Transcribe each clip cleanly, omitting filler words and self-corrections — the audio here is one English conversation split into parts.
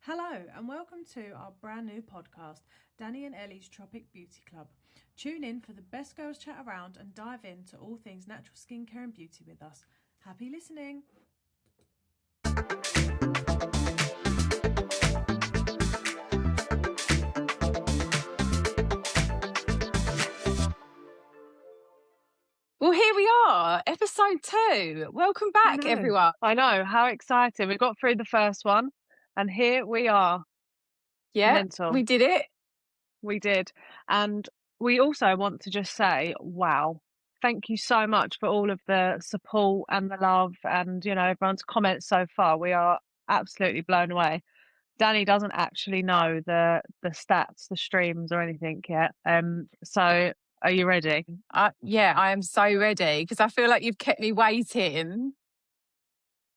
Hello, and welcome to our brand new podcast, Danni and Elle's Tropic Beauty Club. Tune in for the best girls chat around and dive into all things natural skincare and beauty with us. Happy listening! Well, here we are, episode 2. Welcome back, everyone. I know, how exciting. We got through the first one and here we are. Yeah, Mental. we did it. We did. And we also want to just say, wow, thank you so much for all of the support and the love and, everyone's comments so far. We are absolutely blown away. Danni doesn't actually know the stats, the streams or anything yet. So are you ready? Yeah, I am so ready because I feel like you've kept me waiting.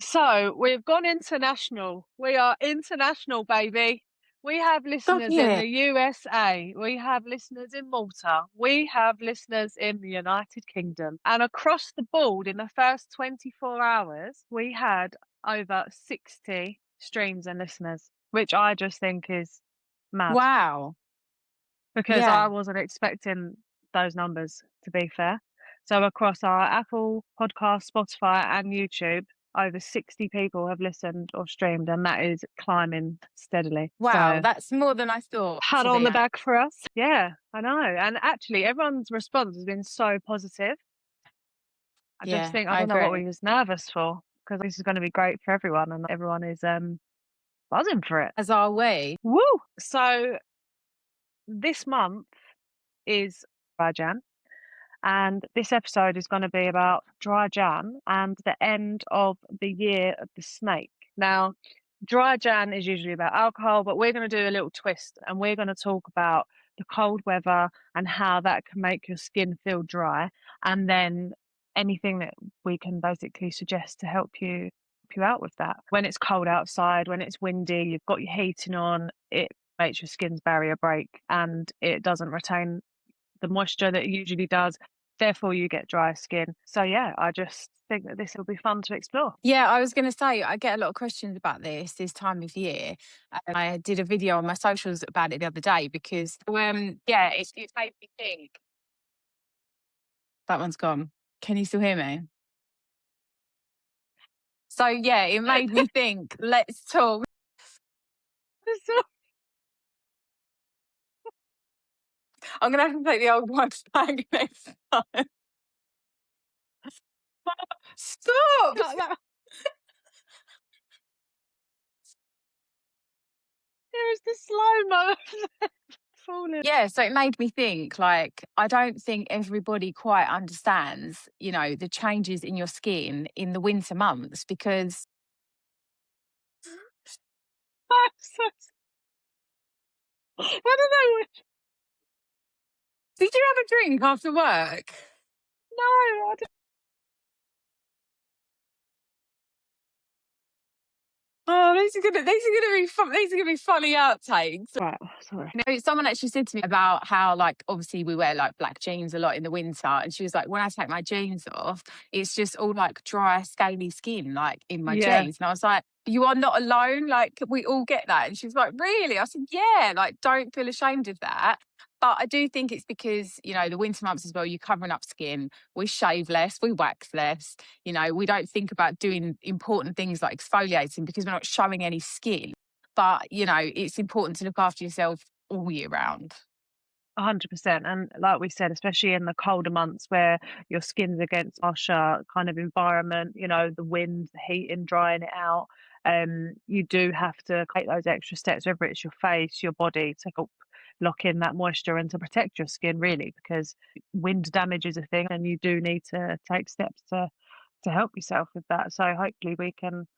So we've gone international. We are international, baby. We have listeners in the USA. We have listeners in Malta. We have listeners in the United Kingdom. And across the board, in the first 24 hours, we had over 60 streams and listeners, which I just think is mad. Wow. Because Yeah. I wasn't expecting those numbers, to be fair. So across our Apple Podcast, Spotify and YouTube, over 60 people have listened or streamed, and that is climbing steadily. Wow, So, that's more than I thought. pat on the back for us. Yeah, I know. And actually, everyone's response has been so positive. I just think, I don't know what we was nervous for, because this is going to be great for everyone, and everyone is buzzing for it. As are we. Woo! So, this month is Dry Jan. And this episode is going to be about Dry Jan and the end of the year of the snake. Now, Dry Jan is usually about alcohol, but we're going to do a little twist and we're going to talk about the cold weather and how that can make your skin feel dry, and then anything that we can basically suggest to help you out with that. When it's cold outside, when it's windy, you've got your heating on, it makes your skin's barrier break and it doesn't retain the moisture that it usually does. Therefore, you get dry skin. So, yeah, I just think that this will be fun to explore. Yeah, I was going to say, I get a lot of questions about this time of year. I did a video on my socials about it the other day because, it's made me think. That one's gone. Can you still hear me? So, yeah, it made me think, let's talk. I'm going to have to take the old ones back next time. Stop! There's the slow-mo. Falling. Yeah, so it made me think, like, I don't think everybody quite understands, the changes in your skin in the winter months because... I don't know. Did you have a drink after work? No, I don't. Oh, these are gonna be funny outtakes. Right, sorry. Someone actually said to me about how, like, obviously we wear like black jeans a lot in the winter, and she was like, when I take my jeans off, it's just all like dry, scaly skin, like in my jeans. And I was like, you are not alone. Like, we all get that. And she was like, really? I said, yeah. Like, don't feel ashamed of that. But I do think it's because, the winter months as well, you're covering up skin. We shave less, we wax less. We don't think about doing important things like exfoliating because we're not showing any skin. But, it's important to look after yourself all year round. 100%. And like we said, especially in the colder months where your skin's against harsher kind of environment, the wind, the heat and drying it out, you do have to take those extra steps, whether it's your face, your body, to help lock in that moisture and to protect your skin, really, because wind damage is a thing and you do need to take steps to help yourself with that. So hopefully we can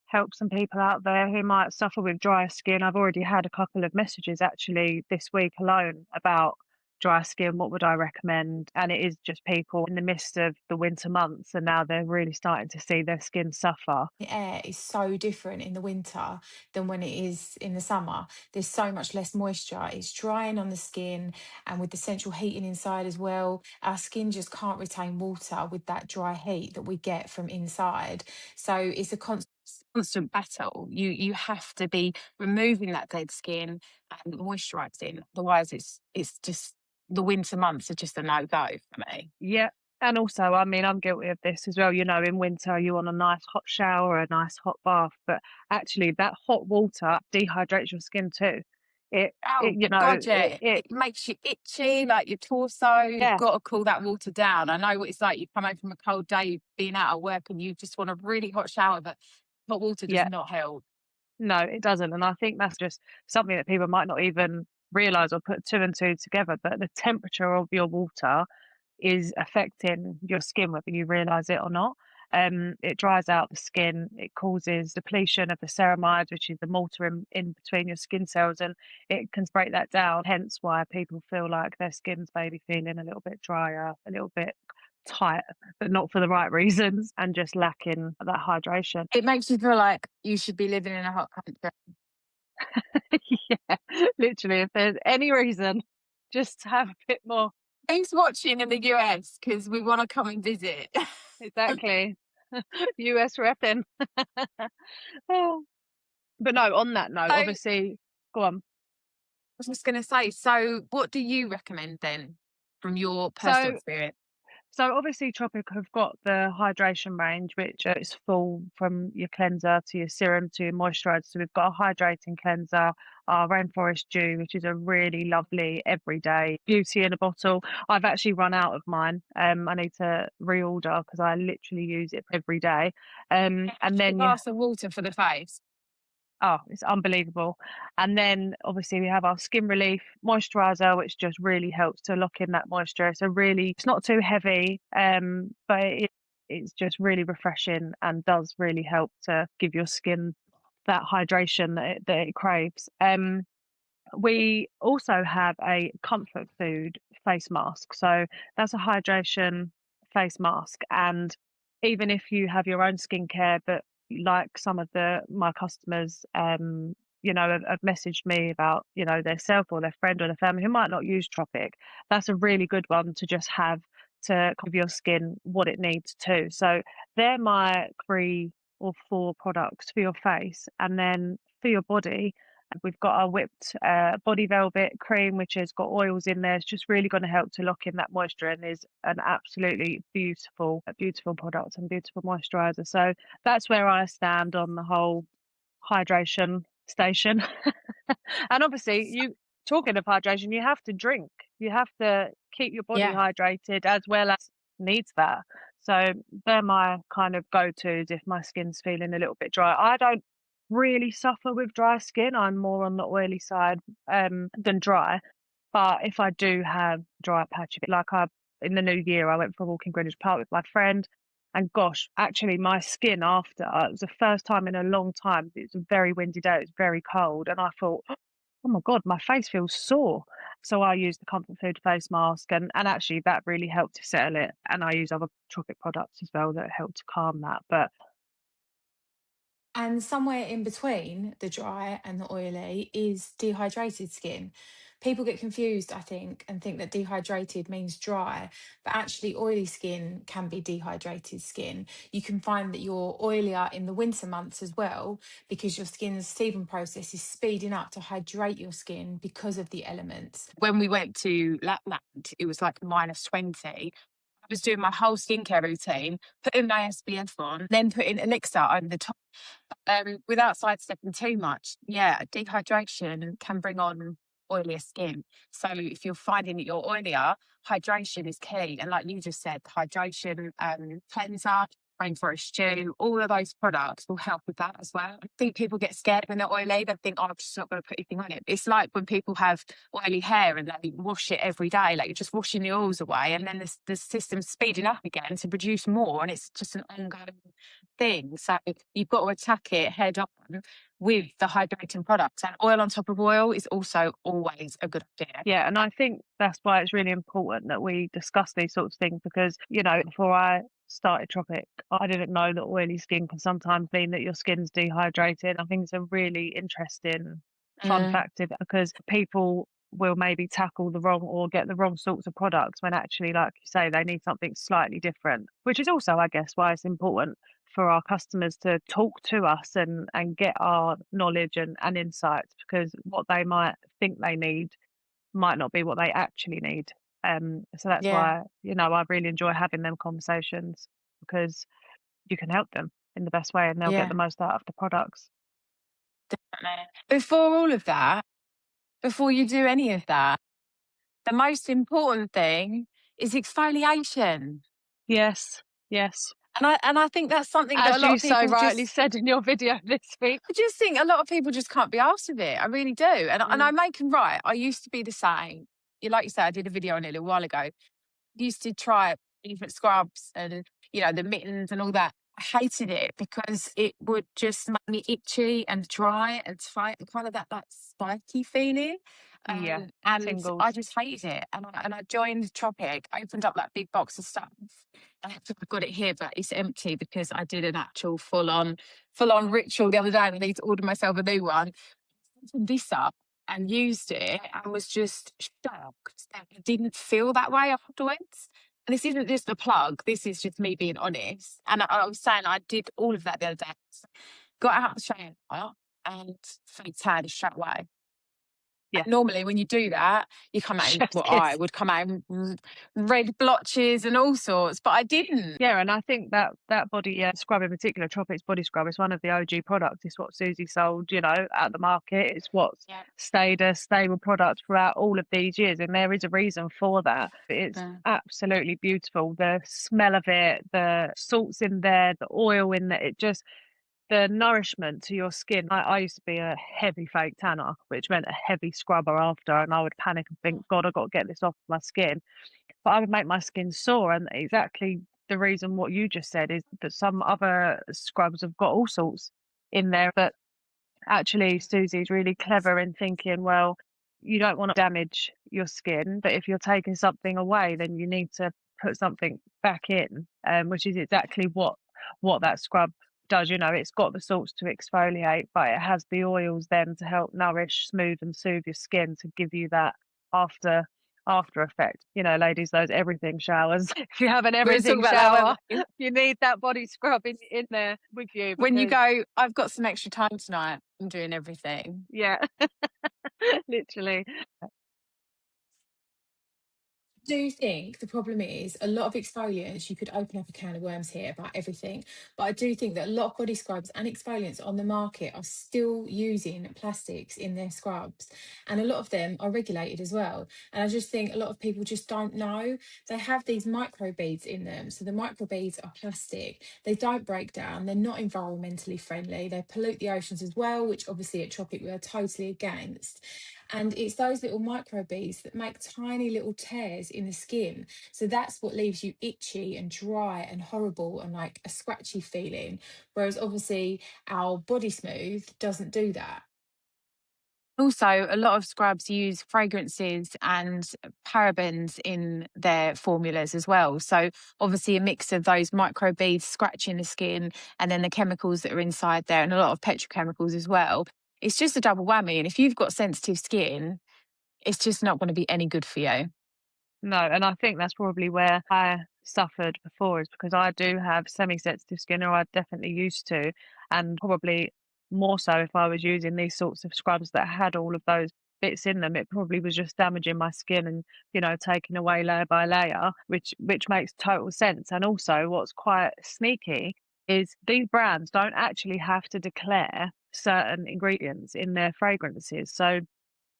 help some people out there who might suffer with dry skin. I've already had a couple of messages actually this week alone about dry skin. What would I recommend? And it is just people in the midst of the winter months, and now they're really starting to see their skin suffer. The air is so different in the winter than when it is in the summer. There's so much less moisture. It's drying on the skin, and with the central heating inside as well, our skin just can't retain water with that dry heat that we get from inside. So it's a constant constant battle. You have to be removing that dead skin and moisturising. Otherwise, it's just the winter months are just a no go for me. Yeah. And also, I mean, I'm guilty of this as well. You know, in winter, you want a nice hot shower, a nice hot bath, but actually, that hot water dehydrates your skin too. Oh You know, God, yeah. It makes you itchy, like your torso. You've yeah, got to cool that water down. I know what it's like. You come home from a cold day, being out of work, and you just want a really hot shower, but hot water does yeah, not help. no, it doesn't. And I think that's just something that people might not even realize or put two and two together. But the temperature of your water is affecting your skin, whether you realize it or not. It dries out the skin, it causes depletion of the ceramides, which is the mortar in between your skin cells, and it can break that down. Hence why people feel like their skin's maybe feeling a little bit drier, a little bit tight, but not for the right reasons, and just lacking that hydration. It makes you feel like you should be living in a hot country. Yeah, literally, if there's any reason, just to have a bit more. Who's watching in the US? Because we want to come and visit. Exactly. US repping. Oh. But no, on that note, So, I obviously, go on. was just going to say, so what do you recommend then from your personal So, experience? so obviously, Tropic have got the hydration range, which is full from your cleanser to your serum to your moisturizer. So we've got a hydrating cleanser, our rainforest dew, which is a really lovely everyday beauty in a bottle. I've actually run out of mine. I need to reorder because I literally use it every day. And A then you glass of water for the face. Oh, it's unbelievable. And then obviously we have our Skin Relief moisturizer, which just really helps to lock in that moisture. So really, it's not too heavy, but it's just really refreshing and does really help to give your skin that hydration that it craves. We also have a comfort food face mask. So that's a hydration face mask. And even if you have your own skincare, but like some of my customers, have messaged me about, their self or their friend or their family who might not use Tropic, that's a really good one to just have to give your skin what it needs to. So they're my 3 or 4 products for your face. And then for your body, we've got our whipped body velvet cream, which has got oils in there. It's just really going to help to lock in that moisture and is an absolutely beautiful, beautiful product and beautiful moisturizer. So that's where I stand on the whole hydration station. And obviously, you talking of hydration, you have to drink. You have to keep your body Yeah. hydrated as well as needs that. So they're my kind of go-tos if my skin's feeling a little bit dry. I don't really suffer with dry skin. I'm more on the oily side than dry. But if I do have dry patch, in the new year, I went for a walk in Greenwich Park with my friend. And gosh, actually, my skin after, it was the first time in a long time. It was a very windy day. It was very cold. And I thought, oh my God, my face feels sore. So I use the Comfort Food face mask. And actually, that really helped to settle it. And I use other Tropic products as well that help to calm that. But And somewhere in between the dry and the oily is dehydrated skin. People get confused, I think, and think that dehydrated means dry, but actually, oily skin can be dehydrated skin. You can find that you're oilier in the winter months as well because your skin's sebum process is speeding up to hydrate your skin because of the elements. When we went to Lapland, it was like -20. I was doing my whole skincare routine, putting my SPF on, then putting elixir over the top, without sidestepping too much. Yeah, dehydration can bring on oilier skin. So if you're finding that you're oilier, hydration is key. And like you just said, hydration, cleanser, rainforest dew, all of those products will help with that as well. I think people get scared when they're oily. They think, oh, I'm just not going to put anything on it. It's like when people have oily hair and they wash it every day, like you're just washing the oils away, and then the system's speeding up again to produce more, and it's just an ongoing thing. So you've got to attack it head on with the hydrating products, and oil on top of oil is also always a good idea. yeah, and I think that's why it's really important that we discuss these sorts of things because, before I started Tropic, I didn't know that oily skin can sometimes mean that your skin's dehydrated. I think it's a really interesting fun fact because people will maybe tackle the wrong or get the wrong sorts of products when actually, like you say, they need something slightly different, which is also, I guess, why it's important for our customers to talk to us and get our knowledge and insights, because what they might think they need might not be what they actually need. So that's Yeah. why, I really enjoy having them conversations, because you can help them in the best way and they'll get the most out of the products. Definitely. Before all of that, before you do any of that, the most important thing is exfoliation. Yes. And I think that's something that a As lot you of so people rightly just said in your video this week. I just think a lot of people just can't be asked with it. I really do. And I make them right. I used to be the same. Like you said, I did a video on it a little while ago. Used to try different scrubs and the mittens and all that. I hated it because it would just make me itchy and dry and fight and kind of that spiky feeling. Yeah, And tingles. I just hated it. And I joined Tropic, opened up that big box of stuff. I've got it here, but it's empty because I did an actual full on ritual the other day and I need to order myself a new one. Opened this up and used it and was just shocked that I didn't feel that way afterwards. And this isn't just a plug, this is just me being honest. And I was saying I did all of that the other day. Got out of the shower and felt tan straight away. Yeah. Normally, when you do that, you come out in Chef's what kiss. I would come out in red blotches and all sorts, but I didn't. Yeah, and I think that body scrub in particular, Tropic's body scrub, is one of the OG products. It's what Susie sold, at the market. It's what's stayed a stable product throughout all of these years, and there is a reason for that. It's absolutely beautiful. The smell of it, the salts in there, the oil in there, the nourishment to your skin. I used to be a heavy fake tanner, which meant a heavy scrubber after, and I would panic and think, God, I've got to get this off my skin. But I would make my skin sore, and exactly the reason what you just said is that some other scrubs have got all sorts in there, but actually Susie's really clever in thinking, well, you don't want to damage your skin, but if you're taking something away, then you need to put something back in, which is exactly what that scrub does. It's got the salts to exfoliate, but it has the oils then to help nourish, smooth and soothe your skin, to give you that after effect. Ladies, those everything showers. If you have an everything shower, you need that body scrub in there with you. When you go, I've got some extra time tonight, I'm doing everything. Yeah. Literally. I do think the problem is a lot of exfoliants, you could open up a can of worms here about everything, but I do think that a lot of body scrubs and exfoliants on the market are still using plastics in their scrubs, and a lot of them are regulated as well. And I just think a lot of people just don't know. They have these microbeads in them, so the microbeads are plastic, they don't break down, they're not environmentally friendly, they pollute the oceans as well, which obviously at Tropic we are totally against. And it's those little microbeads that make tiny little tears in the skin. So that's what leaves you itchy and dry and horrible and like a scratchy feeling. Whereas obviously our Body Smooth doesn't do that. Also, a lot of scrubs use fragrances and parabens in their formulas as well. So obviously a mix of those microbeads scratching the skin and then the chemicals that are inside there and a lot of petrochemicals as well. It's just a double whammy. And if you've got sensitive skin, it's just not going to be any good for you. No, and I think that's probably where I suffered before, is because I do have semi-sensitive skin, or I definitely used to, and probably more so if I was using these sorts of scrubs that had all of those bits in them, it probably was just damaging my skin and, taking away layer by layer, which makes total sense. And also what's quite sneaky is these brands don't actually have to declare certain ingredients in their fragrances. So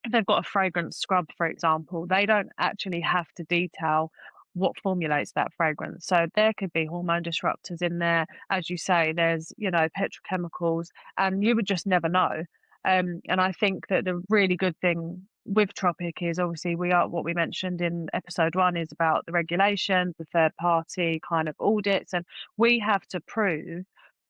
if they've got a fragrance scrub, for example, they don't actually have to detail what formulates that fragrance. So there could be hormone disruptors in there. As you say, there's, petrochemicals, and you would just never know. And I think that the really good thing with Tropic is obviously what we mentioned in episode 1 is about the regulations, the third party kind of audits, and we have to prove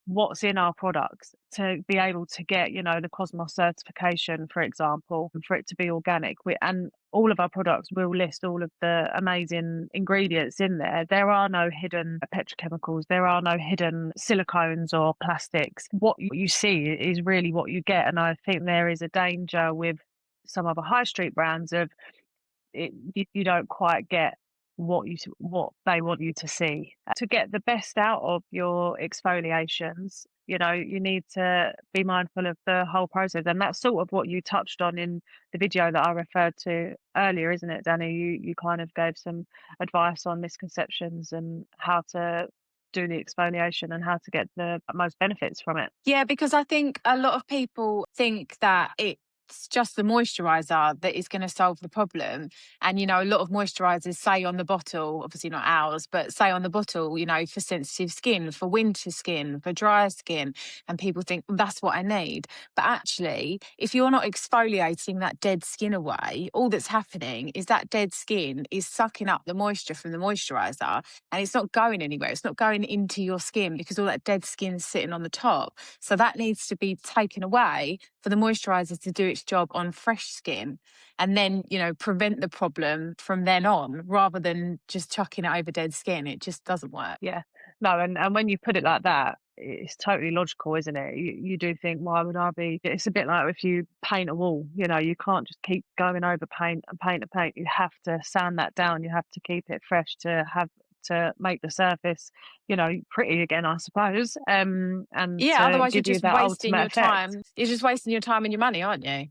what's in our products to be able to get, the Cosmos certification, for example, and for it to be organic. And all of our products will list all of the amazing ingredients in there. There are no hidden petrochemicals. There are no hidden silicones or plastics. What you see is really what you get. And I think there is a danger with some other high street brands of it, you don't quite get what they want you to see. To get the best out of your exfoliations, you need to be mindful of the whole process, and that's sort of what you touched on in the video that I referred to earlier, isn't it, Danny? You kind of gave some advice on misconceptions and how to do the exfoliation and how to get the most benefits from it. Yeah, because I think a lot of people think that it's just the moisturizer that is going to solve the problem. And, a lot of moisturizers say on the bottle, obviously not ours, but say on the bottle, for sensitive skin, for winter skin, for dry skin. And people think, well, that's what I need. But actually, if you're not exfoliating that dead skin away, all that's happening is that dead skin is sucking up the moisture from the moisturizer, and it's not going anywhere. It's not going into your skin because all that dead skin is sitting on the top. So that needs to be taken away for the moisturizer to do its job on fresh skin, and then, prevent the problem from then on, rather than just chucking it over dead skin. It just doesn't work. Yeah. No, and when you put it like that, it's totally logical, isn't it? You do think, why would I be? It's a bit like if you paint a wall, you can't just keep going over paint and paint and paint. You have to sand that down. You have to keep it fresh to make the surface, pretty again, I suppose. And Yeah, to otherwise you're give you just that wasting ultimate your effect. time. You're just wasting your time and your money, aren't you?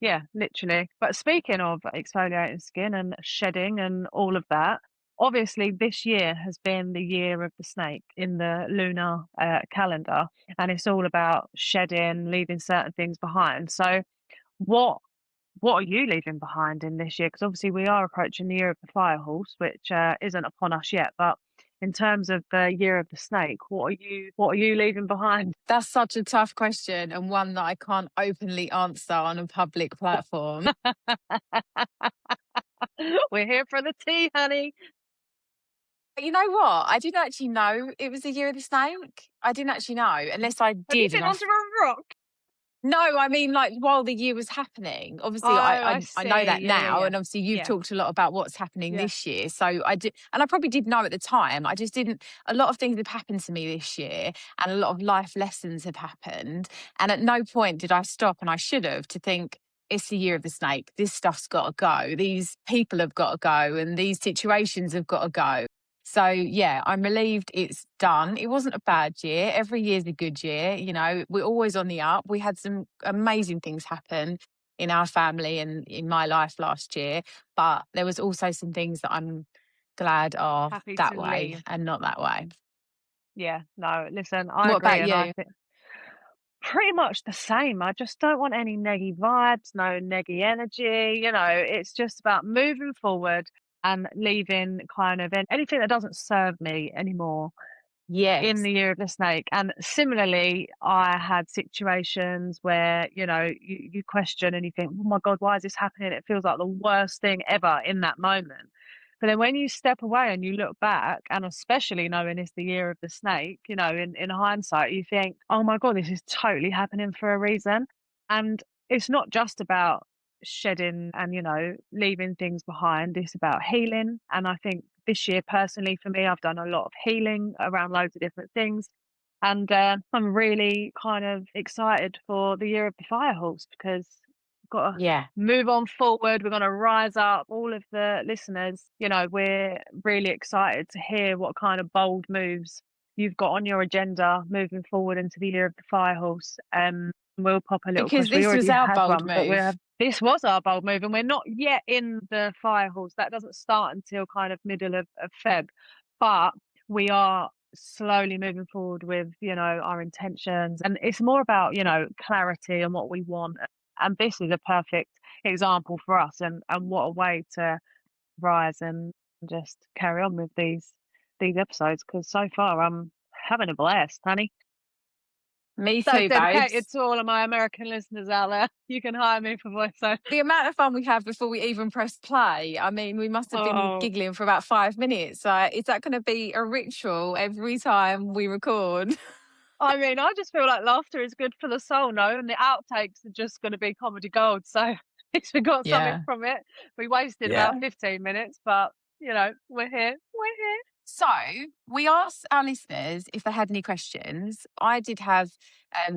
Yeah, literally. But speaking of exfoliating skin and shedding and all of that, obviously this year has been the year of the snake in the lunar calendar, and it's all about shedding, leaving certain things behind. So what what are you leaving behind in this year? Because obviously we are approaching the year of the fire horse, which isn't upon us yet. But in terms of the year of the snake, what are you leaving behind? That's such a tough question, and one that I can't openly answer on a public platform. We're here for the tea, honey. You know what? I didn't actually know it was the year of the snake. I didn't actually know, unless I Have you did. been onto a rock? No, I mean, like, while the year was happening. Oh, Obviously, I I I know see. that Yeah, yeah, now, yeah. and obviously you've Yeah, talked a lot about what's happening yeah. this year. So I did, and I probably did know at the time. I just didn't. A lot of things have happened to me this year, and a lot of life lessons have happened. And at no point did I stop, and I should have, to think it's the year of the snake. This stuff's got to go. These people have got to go, and these situations have got to go. So yeah, I'm relieved it's done. It wasn't a bad year. Every year's a good year. We're always on the up. We had some amazing things happen in our family and in my life last year, but there was also some things that I'm glad are Happy that to way leave. and not that way. Yeah, no, listen, I What agree, about and I you? think pretty much the same. I just don't want any neggy vibes, no neggy energy. It's just about moving forward and leaving kind of anything that doesn't serve me anymore in Yes. the year of the snake. And similarly, I had situations where, you question and you think, oh my God, why is this happening? It feels like the worst thing ever in that moment. But then when you step away and you look back, and especially knowing it's the year of the snake, in hindsight, you think, oh my God, this is totally happening for a reason. And it's not just about shedding and, leaving things behind. It's about healing. And I think this year, personally, for me, I've done a lot of healing around loads of different things. And I'm really kind of excited for the year of the fire horse because we've got to Yeah. move on forward. We're going to rise up. All of the listeners, we're really excited to hear what kind of bold moves you've got on your agenda moving forward into the year of the fire horse. We'll pop a little Because question. We this was already our had bold one, but move. this was our bold move, and we're not yet in the fire horse. That doesn't start until kind of middle of Feb, but we are slowly moving forward with our intentions, and it's more about clarity and what we want. And this is a perfect example for us, and what a way to rise and just carry on with these episodes, because so far I'm having a blast, honey. Me So too, dedicated babes. to all of my American listeners out there. You can hire me for voiceover. The amount of fun we had before we even pressed play. I mean, we must have been Oh, giggling for about 5 minutes. Is that going to be a ritual every time we record? I mean, I just feel like laughter is good for the soul, no? And the outtakes are just going to be comedy gold. So at least we got something Yeah. from it. We wasted Yeah. about 15 minutes, but we're here. We're here. So we asked our listeners if they had any questions. I did have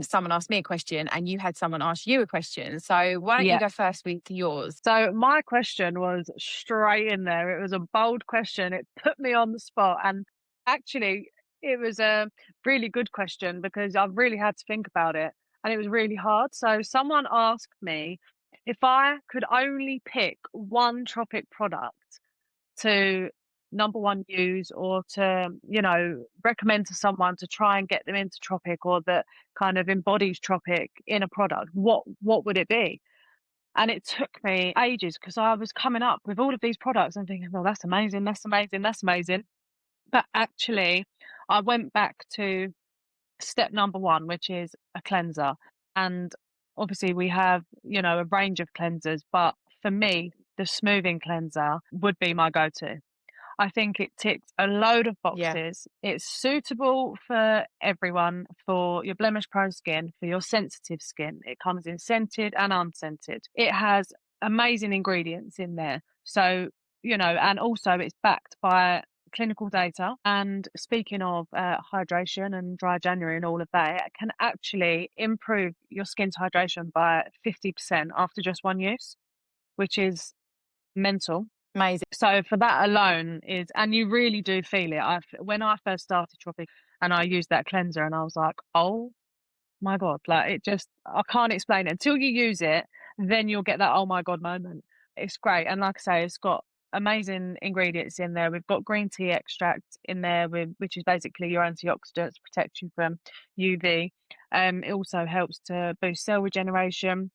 someone ask me a question, and you had someone ask you a question. So why don't you go first with yours? So my question was straight in there. It was a bold question. It put me on the spot, and actually it was a really good question because I really had to think about it, and it was really hard. So someone asked me if I could only pick one Tropic product to number one use, or to, you know, recommend to someone to try and get them into Tropic, or that kind of embodies Tropic in a product, what would it be? And it took me ages because I was coming up with all of these products and thinking, well, that's amazing, that's amazing, that's amazing. But actually, I went back to step number one, which is a cleanser. And obviously, we have, you know, a range of cleansers, but for me, the smoothing cleanser would be my go to. I think it ticks a load of boxes. Yeah. It's suitable for everyone, for your blemish prone skin, for your sensitive skin. It comes in scented and unscented. It has amazing ingredients in there. So, you know, and also it's backed by clinical data. And speaking of hydration and dry January and all of that, it can actually improve your skin's hydration by 50% after just one use, which is mental. Amazing. So for that alone is, and you really do feel it. When I first started Tropic and I used that cleanser, and I was like, oh my God, like it just, I can't explain it until you use it. Then you'll get that oh my God moment. It's great. And like I say, it's got amazing ingredients in there. We've got green tea extract in there, which is basically your antioxidants, protect you from UV. It also helps to boost cell regeneration.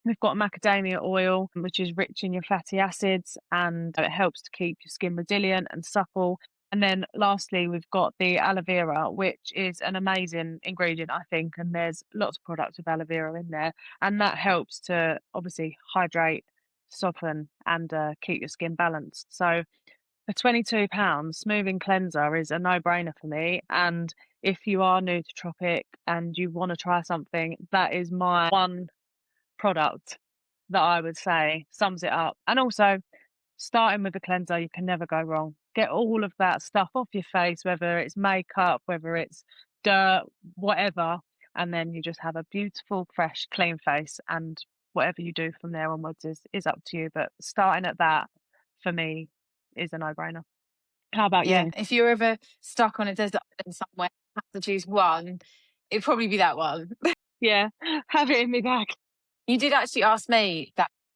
We've got macadamia oil, which is rich in your fatty acids, and it helps to keep your skin resilient and supple. And then lastly, we've got the aloe vera, which is an amazing ingredient, I think. And there's lots of products with aloe vera in there. And that helps to obviously hydrate, soften, and keep your skin balanced. So for £22, smoothing cleanser is a no-brainer for me. And if you are new to Tropic and you want to try something, that is my one product that I would say sums it up. And also, starting with the cleanser, you can never go wrong. Get all of that stuff off your face, whether it's makeup, whether it's dirt, whatever, and then you just have a beautiful, fresh, clean face. And whatever you do from there onwards is up to you. But starting at that, for me, is a no-brainer. How about you? If you're ever stuck on a desert island somewhere, have to choose one, it'd probably be that one. Yeah, have it in me bag. You did actually ask me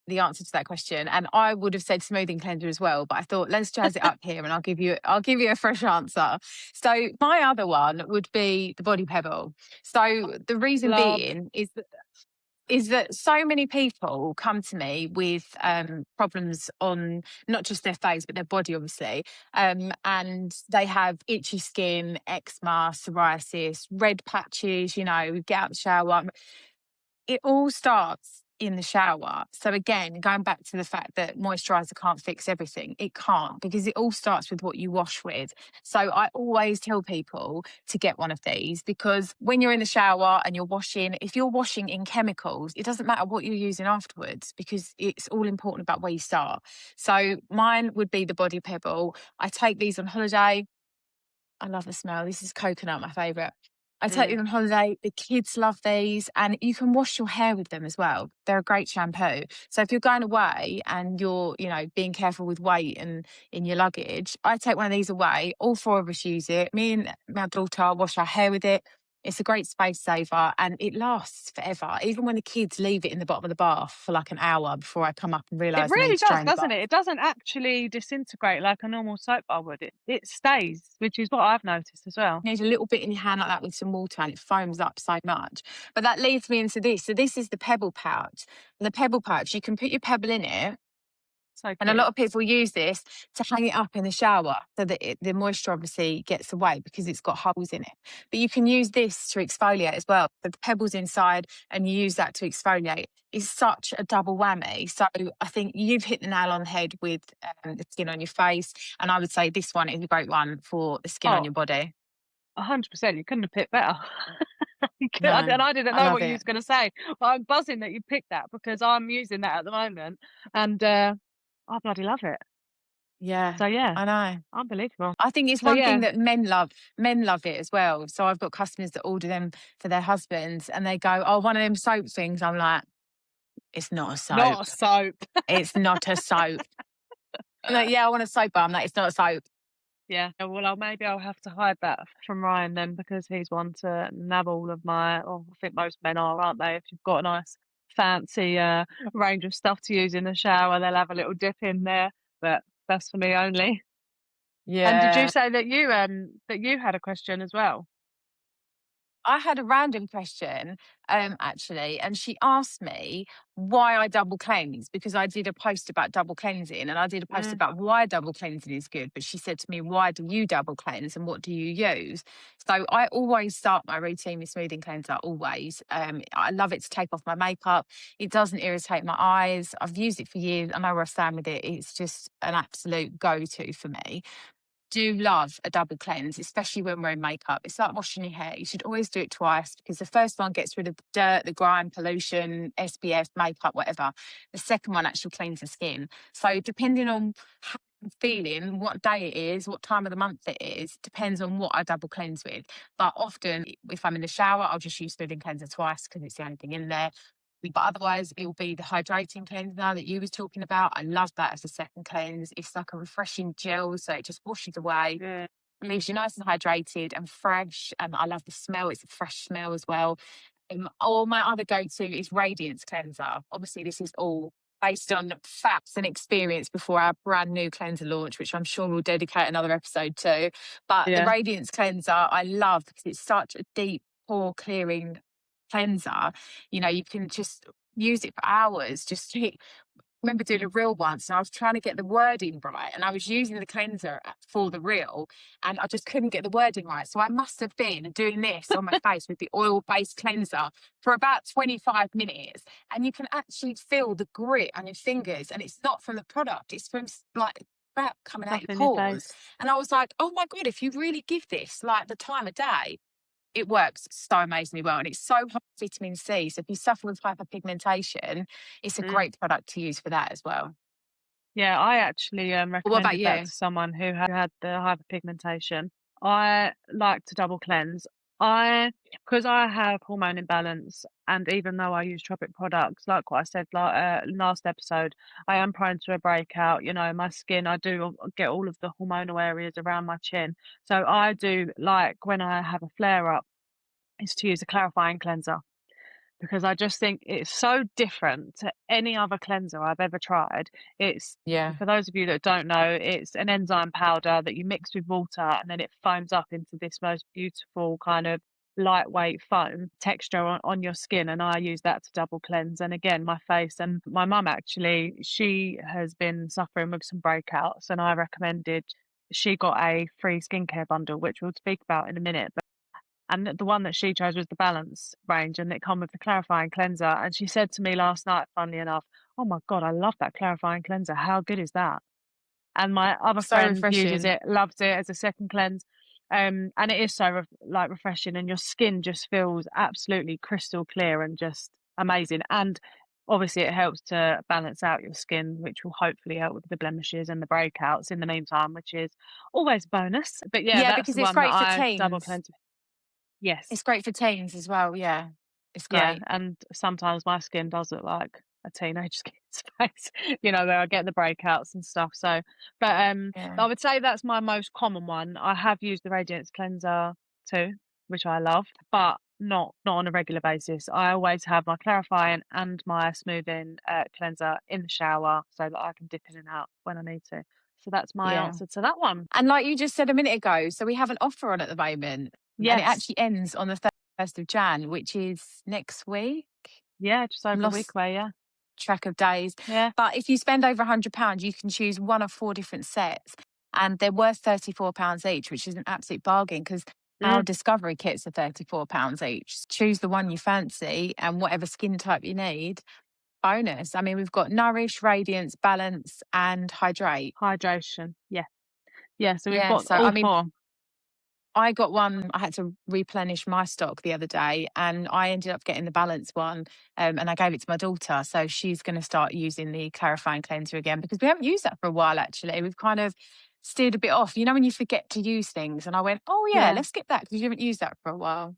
the answer to that question, and I would have said smoothing cleanser as well, but I thought let's jazz it up here, and I'll give you a fresh answer. So my other one would be the Body Pebble. So the reason being is that so many people come to me with problems on not just their face but their body, obviously, and they have itchy skin, eczema, psoriasis, red patches. You know, we get out the shower. It all starts in the shower. So again, going back to the fact that moisturizer can't fix everything, it can't, because it all starts with what you wash with. So I always tell people to get one of these, because when you're in the shower and you're washing, if you're washing in chemicals, it doesn't matter what you're using afterwards, because it's all important about where you start. So mine would be the Body Pebble. I take these on holiday. I love the smell. This is coconut, my favourite. I take them on holiday. The kids love these, and you can wash your hair with them as well. They're a great shampoo. So if you're going away and you're, you know, being careful with weight and in your luggage, I take one of these away. All four of us use it. Me and my daughter wash our hair with it. It's a great space saver, and it lasts forever. Even when the kids leave it in the bottom of the bath for like an hour before I come up and realise it really does, doesn't it? It doesn't actually disintegrate like a normal soap bar would. It stays, which is what I've noticed as well. You need a little bit in your hand like that with some water, and it foams up so much. But that leads me into this. So this is the pebble pouch. And the pebble pouch, you can put your pebble in it. And a lot of people use this to hang it up in the shower so that the moisture obviously gets away, because it's got holes in it. But you can use this to exfoliate as well. The pebble's inside and you use that to exfoliate. It's such a double whammy. So I think you've hit the nail on the head with the skin on your face. And I would say this one is a great one for the skin on your body. 100%. You couldn't have picked better. No, and I didn't know what you was going to say. But I'm buzzing that you picked that, because I'm using that at the moment. And I bloody love it. Yeah, So yeah, I know. unbelievable. I think it's So one thing yeah, that men love. Men love it as well. So I've got customers that order them for their husbands and they go, oh, one of them soap things. I'm like, it's not a not soap. a soap. It's not a soap. Like, yeah, I want a soap bar. I'm like, it's not a soap. Yeah, well, maybe I'll have to hide that from Ryan then, because he's one to nab all of my. Oh, I think most men are, aren't they? If you've got a nice fancy range of stuff to use in the shower, they'll have a little dip in there. But that's for me only. And did you Yeah. say that you had a question as well? I had a random question, actually, and she asked me why I double cleanse because I did a post about double cleansing and I did a post Mm, about why double cleansing is good. But she said to me, why do you double cleanse and what do you use? So I always start my routine with smoothing cleanser, always. I love it to take off my makeup. It doesn't irritate my eyes. I've used it for years. I know where I stand with it. It's just an absolute go to for me. Do love a double cleanse, especially when we're in makeup. It's like washing your hair. You should always do it twice because the first one gets rid of the dirt, the grime, pollution, SPF, makeup, whatever. The second one actually cleans the skin. So depending on how I'm feeling, what day it is, what time of the month it is, depends on what I double cleanse with. But often, if I'm in the shower, I'll just use smoothing cleanser twice because it's the only thing in there. But otherwise, it will be the hydrating cleanser that you was talking about. I love that as a second cleanse. It's like a refreshing gel, so it just washes away, yeah. leaves you nice and hydrated and fresh. I love the smell; it's a fresh smell as well. Or my other go-to is Radiance Cleanser. Obviously, this is all based on facts and experience before our brand new cleanser launch, which I'm sure we'll dedicate another episode to. But the Yeah. Radiance Cleanser I love because it's such a deep, pore clearing cleanser. You know, you can just use it for hours. Just remember doing a reel once and I was trying to get the wording right and I was using the cleanser for the reel and I just couldn't get the wording right. So I must have been doing this on my face with the oil-based cleanser for about 25 minutes. And you can actually feel the grit on your fingers. And it's not from the product, it's from like crap coming out Stuff your in your pores. face. And I was like, oh my God, if you really give this like the time of day, it works so amazingly well and it's so high in vitamin C. So if you suffer with hyperpigmentation, it's a Mm. great product to use for that as well. Yeah, I actually What about recommended that you? to someone who had the hyperpigmentation. I like to double cleanse. Because I have hormone imbalance, and even though I use tropic products, like what I said last episode, I am prone to a breakout. You know, my skin, I do get all of the hormonal areas around my chin. So I do like when I have a flare up, is to use a clarifying cleanser, because I just think it's so different to any other cleanser I've ever tried. It's Yeah. For those of you that don't know, it's an enzyme powder that you mix with water and then it foams up into this most beautiful kind of lightweight foam texture on your skin. And I use that to double cleanse. And again, my face, and my mum actually, she has been suffering with some breakouts and I recommended, she got a free skincare bundle, which we'll speak about in a minute. And the one that she chose was the Balance range, and it come with the clarifying cleanser. And she said to me last night, funnily enough, "Oh my God, I love that clarifying cleanser. How good is that?" And my other So friend uses refreshing. it, loves it as a second cleanse. And it is so refreshing, and your skin just feels absolutely crystal clear and just amazing. And obviously, it helps to balance out your skin, which will hopefully help with the blemishes and the breakouts in the meantime, which is always a bonus. But yeah, Yeah, that's because the it's one that great for I double teens. cleanse with. Yes. It's great for teens as well. Yeah, it's Yeah, great. and sometimes my skin does look like a teenage skin's face, where I get the breakouts and stuff. So, but Yeah. I would say that's my most common one. I have used the Radiance cleanser too, which I love, but not on a regular basis. I always have my clarifying and my smoothing cleanser in the shower so that I can dip in and out when I need to. So that's my Yeah. answer to that one. And like you just said a minute ago, so we have an offer on at the moment and it Yes. actually ends on the 31st of Jan, which is next week. Yeah, just over I'm a week lost away. Yeah. track of days. Yeah. But if you spend over £100, you can choose one of 4 different sets and they're worth £34 each, which is an absolute bargain because our Mm. discovery kits are £34 each. Choose the one you fancy and whatever skin type you need. Bonus. I mean, we've got Nourish, Radiance, Balance, and Hydrate. Hydration. Yeah. Yeah. So we've Yeah. got So, all I mean, four. I got one, I had to replenish my stock the other day, and I ended up getting the Balance one, and I gave it to my daughter. So she's going to start using the clarifying cleanser again, because we haven't used that for a while, actually. We've kind of steered a bit off. You know, when you forget to use things, and I went, oh, yeah, let's skip that because you haven't used that for a while.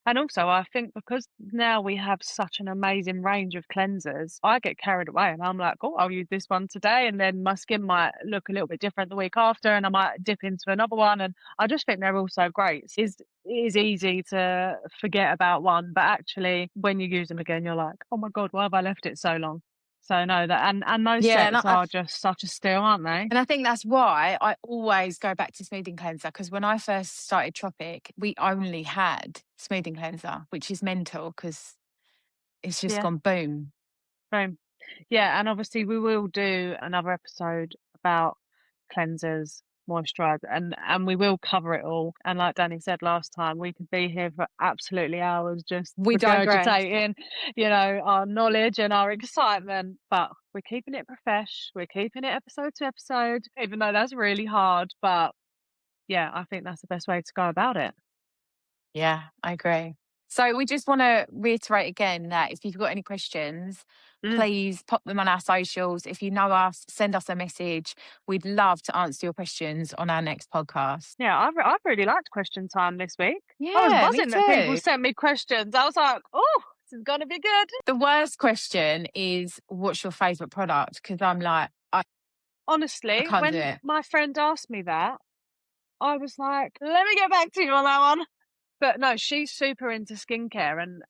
And also, I think because now we have such an amazing range of cleansers, I get carried away and I'm like, oh, I'll use this one today. And then my skin might look a little bit different the week after, and I might dip into another one. And I just think they're all so great. It is easy to forget about one, but actually, when you use them again, you're like, oh my God, why have I left it so long? So no, that and those sets are just such a steal, aren't they? And I think that's why I always go back to smoothing cleanser, because when I first started Tropic, we only had smoothing cleanser, which is mental because it's just gone boom. Boom. Yeah, and obviously we will do another episode about cleansers, moisturiser, and we will cover it all. And like Danny said last time, we could be here for absolutely hours just We digress. regurgitating, our knowledge and our excitement. But we're keeping it profesh. We're keeping it episode to episode, even though that's really hard. But yeah, I think that's the best way to go about it. Yeah, I agree. So we just want to reiterate again that if you've got any questions, please pop them on our socials. If you know us, send us a message. We'd love to answer your questions on our next podcast. Yeah, I've really liked question time this week. Yeah, I was me buzzing that people too. sent me questions. I was like, oh, this is going to be good. The worst question is, what's your favourite product? Because I'm like, honestly, can't do when it. my friend asked me that, I was like, let me get back to you on that one. But no, she's super into skincare, and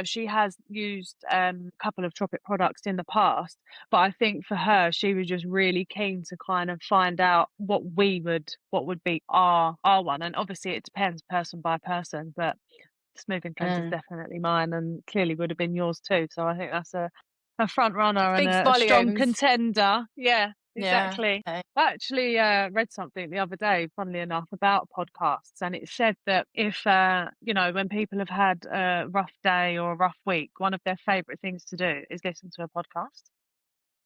she has used a couple of Tropic products in the past. But I think for her, she was just really keen to kind of find out what would be our one. And obviously, it depends person by person. But smoothing cleanser is definitely mine, and clearly would have been yours too. So I think that's a front runner and a strong contender. Yeah, exactly. Yeah. I actually read something the other day, funnily enough, about podcasts, and it said that if when people have had a rough day or a rough week, one of their favourite things to do is listen to a podcast.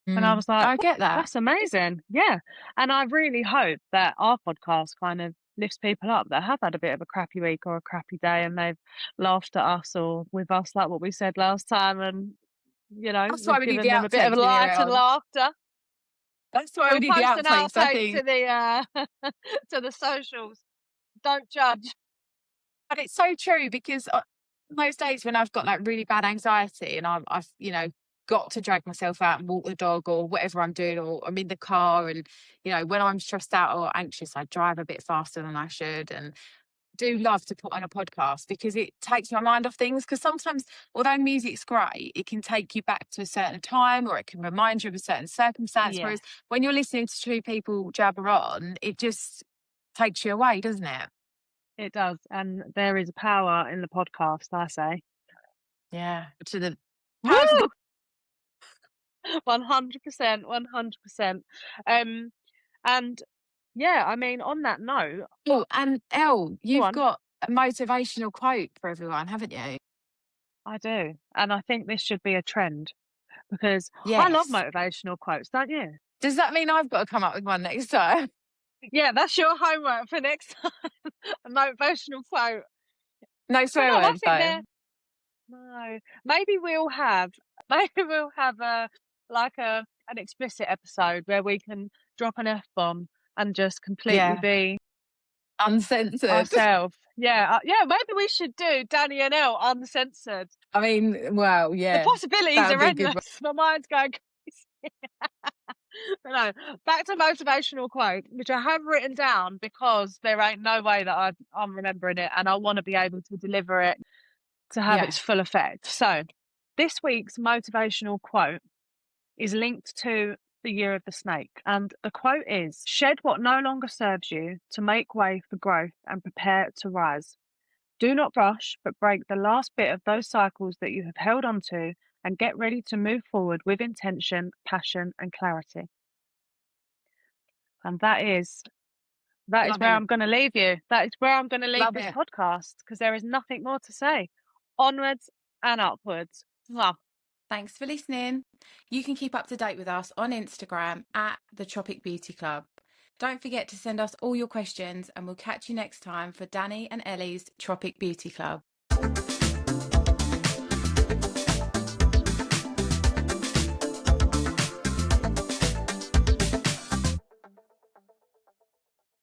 And I was like, I get that. That's amazing. Yeah. And I really hope that our podcast kind of lifts people up that have had a bit of a crappy week or a crappy day, and they've laughed at us or with us, like what we said last time. And, that's why we given need the them a bit of light and laughter. That's why We'll we need the post an outtakes, I outtake think. to the socials. Don't judge. But it's so true, because most days when I've got like really bad anxiety and I've got to drag myself out and walk the dog or whatever I'm doing, or I'm in the car, and when I'm stressed out or anxious, I drive a bit faster than I should, and do love to put on a podcast because it takes my mind off things. Because sometimes, although music's great, it can take you back to a certain time, or it can remind you of a certain circumstance. Yeah. Whereas when you're listening to two people jabber on, it just takes you away, doesn't it? It does. And there is a power in the podcast, I say. Yeah. To the 100%, 100%. And yeah, I mean, on that note. Oh, and Elle, you've got a motivational quote for everyone, haven't you? I do. And I think this should be a trend, because I love motivational quotes, don't you? Does that mean I've got to come up with one next time? Yeah, that's your homework for next time. A motivational quote. No swear words, though. No, maybe we'll have an explicit episode where we can drop an F-bomb and just completely be uncensored ourselves. Yeah, maybe we should do Danni and Elle uncensored. I mean, well, yeah. The possibilities are endless. My mind's going crazy. But no, back to motivational quote, which I have written down because there ain't no way that I'm remembering it, and I want to be able to deliver it to have its full effect. So this week's motivational quote is linked to the year of the snake, and the quote is: shed what no longer serves you to make way for growth and prepare to rise. Do not rush, but break the last bit of those cycles that you have held on to, and get ready to move forward with intention, passion, and clarity. And that is where I'm going to leave you. That is where I'm going to leave this podcast, because there is nothing more to say. Onwards and upwards. Mwah. Thanks for listening. You can keep up to date with us on Instagram at The Tropic Beauty Club. Don't forget to send us all your questions, and we'll catch you next time for Danni and Ellie's Tropic Beauty Club.